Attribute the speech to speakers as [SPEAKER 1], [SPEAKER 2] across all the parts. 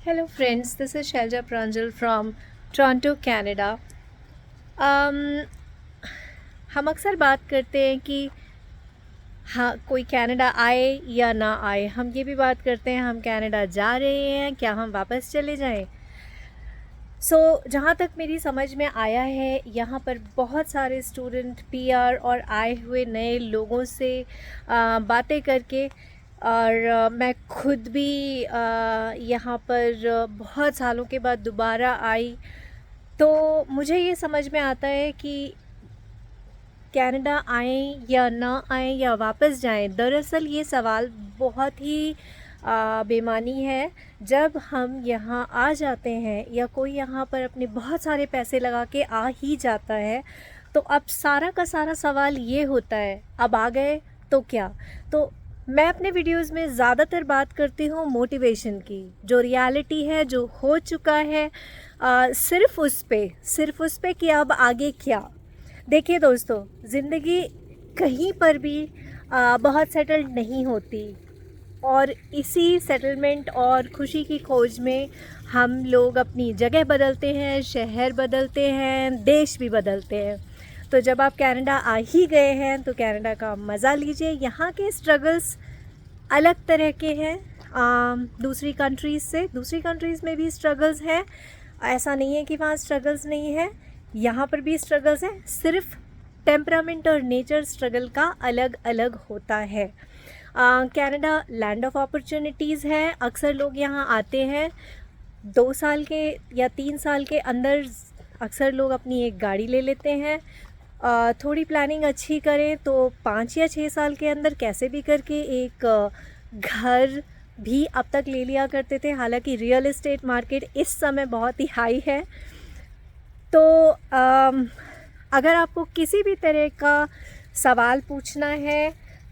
[SPEAKER 1] Hello friends, this is Shelja Pranjal from Toronto, Canada. um, हम अक्सर बात करते हैं कि हाँ, कोई कनाडा आए या ना आए। हम ये भी बात करते हैं हम कनाडा जा रहे हैं, क्या हम वापस चले जाएं। जहाँ तक मेरी समझ में आया है, यहाँ पर बहुत सारे स्टूडेंट पीआर और आए हुए नए लोगों से बातें करके और मैं खुद भी यहाँ पर बहुत सालों के बाद दोबारा आई, तो मुझे ये समझ में आता है कि कनाडा आएँ या ना आएँ या वापस जाएँ, दरअसल ये सवाल बहुत ही बेमानी है। जब हम यहाँ आ जाते हैं या कोई यहाँ पर अपने बहुत सारे पैसे लगा के आ ही जाता है, तो अब सारा का सारा सवाल ये होता है, अब आ गए तो क्या। तो मैं अपने वीडियोस में ज़्यादातर बात करती हूँ मोटिवेशन की, जो रियलिटी है, जो हो चुका है, सिर्फ़ उस पे कि अब आगे क्या। देखिए दोस्तों, ज़िंदगी कहीं पर भी बहुत सेटल्ड नहीं होती, और इसी सेटलमेंट और खुशी की खोज में हम लोग अपनी जगह बदलते हैं, शहर बदलते हैं, देश भी बदलते हैं। तो जब आप कनाडा आ ही गए हैं तो कनाडा का मज़ा लीजिए। यहाँ के स्ट्रगल्स अलग तरह के हैं दूसरी कंट्रीज़ में भी स्ट्रगल्स हैं। ऐसा नहीं है कि वहाँ स्ट्रगल्स नहीं है, यहाँ पर भी स्ट्रगल्स हैं, सिर्फ टेम्परामेंट और नेचर स्ट्रगल का अलग अलग होता है। कनाडा लैंड ऑफ अपॉर्चुनिटीज़ है। अक्सर लोग यहाँ आते हैं 2 साल के या 3 साल के अंदर, अक्सर लोग अपनी एक गाड़ी ले लेते हैं। थोड़ी प्लानिंग अच्छी करें तो 5 या 6 साल के अंदर कैसे भी करके एक घर भी अब तक ले लिया करते थे। हालांकि रियल एस्टेट मार्केट इस समय बहुत ही हाई है। तो अगर आपको किसी भी तरह का सवाल पूछना है,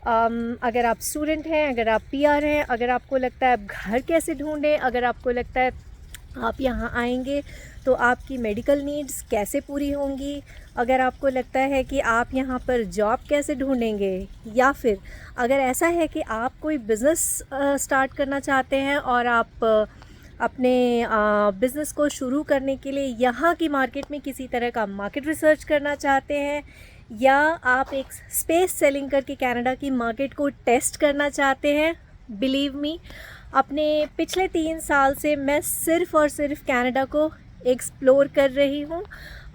[SPEAKER 1] अगर आप स्टूडेंट हैं, अगर आप पीआर हैं, अगर आपको लगता है अब घर कैसे ढूंढें, अगर आपको लगता है आप यहाँ आएंगे तो आपकी मेडिकल नीड्स कैसे पूरी होंगी, अगर आपको लगता है कि आप यहाँ पर जॉब कैसे ढूंढेंगे, या फिर अगर ऐसा है कि आप कोई बिज़नेस स्टार्ट करना चाहते हैं और आप अपने बिज़नेस को शुरू करने के लिए यहाँ की मार्केट में किसी तरह का मार्केट रिसर्च करना चाहते हैं, या आप एक स्पेस सेलिंग करके कनाडा की मार्केट को टेस्ट करना चाहते हैं, बिलीव मी, अपने पिछले 3 साल से मैं सिर्फ़ और सिर्फ कनाडा को एक्सप्लोर कर रही हूँ।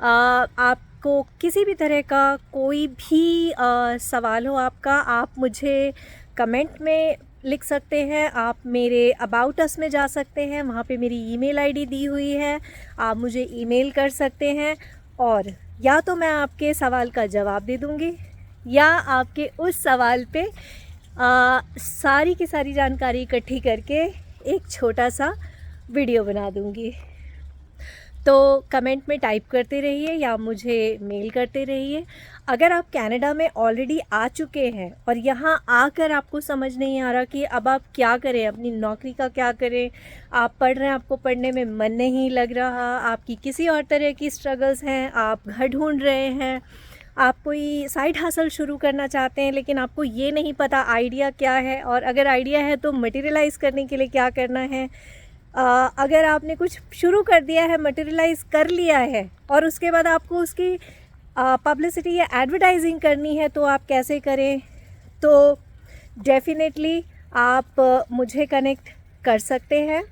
[SPEAKER 1] आपको किसी भी तरह का कोई भी सवाल हो आपका, आप मुझे कमेंट में लिख सकते हैं, आप मेरे अबाउट अस में जा सकते हैं, वहाँ पे मेरी ईमेल आईडी दी हुई है, आप मुझे ईमेल कर सकते हैं, और या तो मैं आपके सवाल का जवाब दे दूँगी या आपके उस सवाल पे सारी की सारी जानकारी इकट्ठी करके एक छोटा सा वीडियो बना दूँगी। तो कमेंट में टाइप करते रहिए या मुझे मेल करते रहिए। अगर आप कनाडा में ऑलरेडी आ चुके हैं और यहाँ आकर आपको समझ नहीं आ रहा कि अब आप क्या करें, अपनी नौकरी का क्या करें, आप पढ़ रहे हैं, आपको पढ़ने में मन नहीं लग रहा, आपकी किसी और तरह की स्ट्रगल्स हैं, आप घर ढूंढ रहे हैं, आप कोई साइड हसल शुरू करना चाहते हैं लेकिन आपको ये नहीं पता आइडिया क्या है, और अगर आइडिया है तो मटेरियलाइज़ करने के लिए क्या करना है। अगर आपने कुछ शुरू कर दिया है, मटेरियलाइज़ कर लिया है, और उसके बाद आपको उसकी पब्लिसिटी या एडवर्टाइजिंग करनी है, तो आप कैसे करें। तो डेफिनेटली आप मुझे कनेक्ट कर सकते हैं।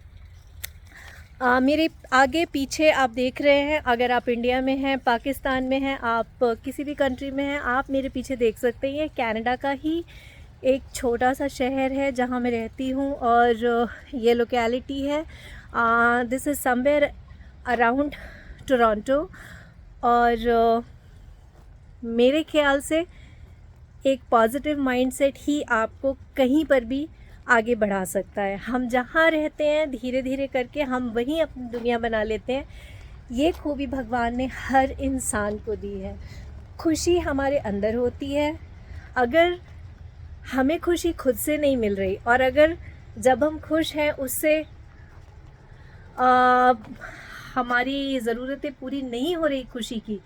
[SPEAKER 1] मेरे आगे पीछे आप देख रहे हैं, अगर आप इंडिया में हैं, पाकिस्तान में हैं, आप किसी भी कंट्री में हैं, आप मेरे पीछे देख सकते हैं। कनाडा का ही एक छोटा सा शहर है जहाँ मैं रहती हूँ, और ये लोकेलिटी है, this is somewhere around Toronto, और मेरे ख्याल से एक पॉजिटिव माइंडसेट ही आपको कहीं पर भी आगे बढ़ा सकता है। हम जहाँ रहते हैं, धीरे धीरे करके हम वहीं अपनी दुनिया बना लेते हैं। ये खूबी भगवान ने हर इंसान को दी है। खुशी हमारे अंदर होती है। अगर हमें खुशी खुद से नहीं मिल रही, और अगर जब हम खुश हैं उससे हमारी ज़रूरतें पूरी नहीं हो रही खुशी की,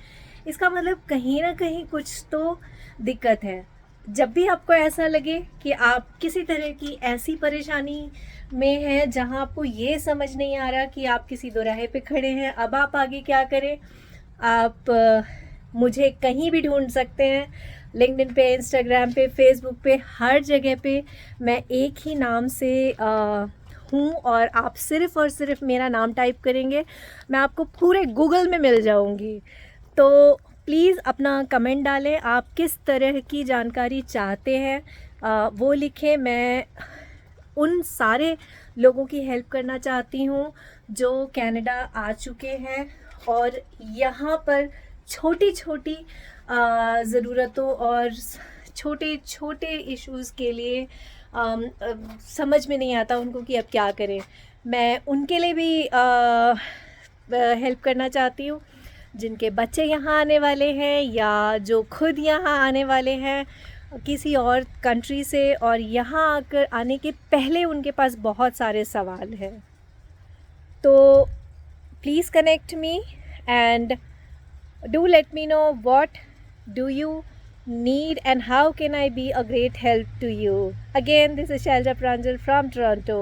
[SPEAKER 1] इसका मतलब कहीं ना कहीं कुछ तो दिक्कत है। जब भी आपको ऐसा लगे कि आप किसी तरह की ऐसी परेशानी में हैं जहां आपको ये समझ नहीं आ रहा कि आप किसी दोराहे पे खड़े हैं, अब आप आगे क्या करें, आप मुझे कहीं भी ढूंढ सकते हैं। लिंक्डइन पे, इंस्टाग्राम पे, फेसबुक पे, हर जगह पे मैं एक ही नाम से हूँ, और आप सिर्फ़ और सिर्फ मेरा नाम टाइप करेंगे, मैं आपको पूरे गूगल में मिल जाऊँगी। तो प्लीज़ अपना कमेंट डालें, आप किस तरह की जानकारी चाहते हैं, वो लिखें। मैं उन सारे लोगों की हेल्प करना चाहती हूँ जो कनाडा आ चुके हैं और यहाँ पर छोटी छोटी ज़रूरतों और छोटे छोटे इश्यूज़ के लिए समझ में नहीं आता उनको कि अब क्या करें। मैं उनके लिए भी हेल्प करना चाहती हूँ जिनके बच्चे यहाँ आने वाले हैं या जो खुद यहाँ आने वाले हैं किसी और कंट्री से, और यहाँ आकर आने के पहले उनके पास बहुत सारे सवाल हैं। तो please connect me and do let me know what do you need and how can I be a great help to you. Again, this is Shailja Pranjal from Toronto.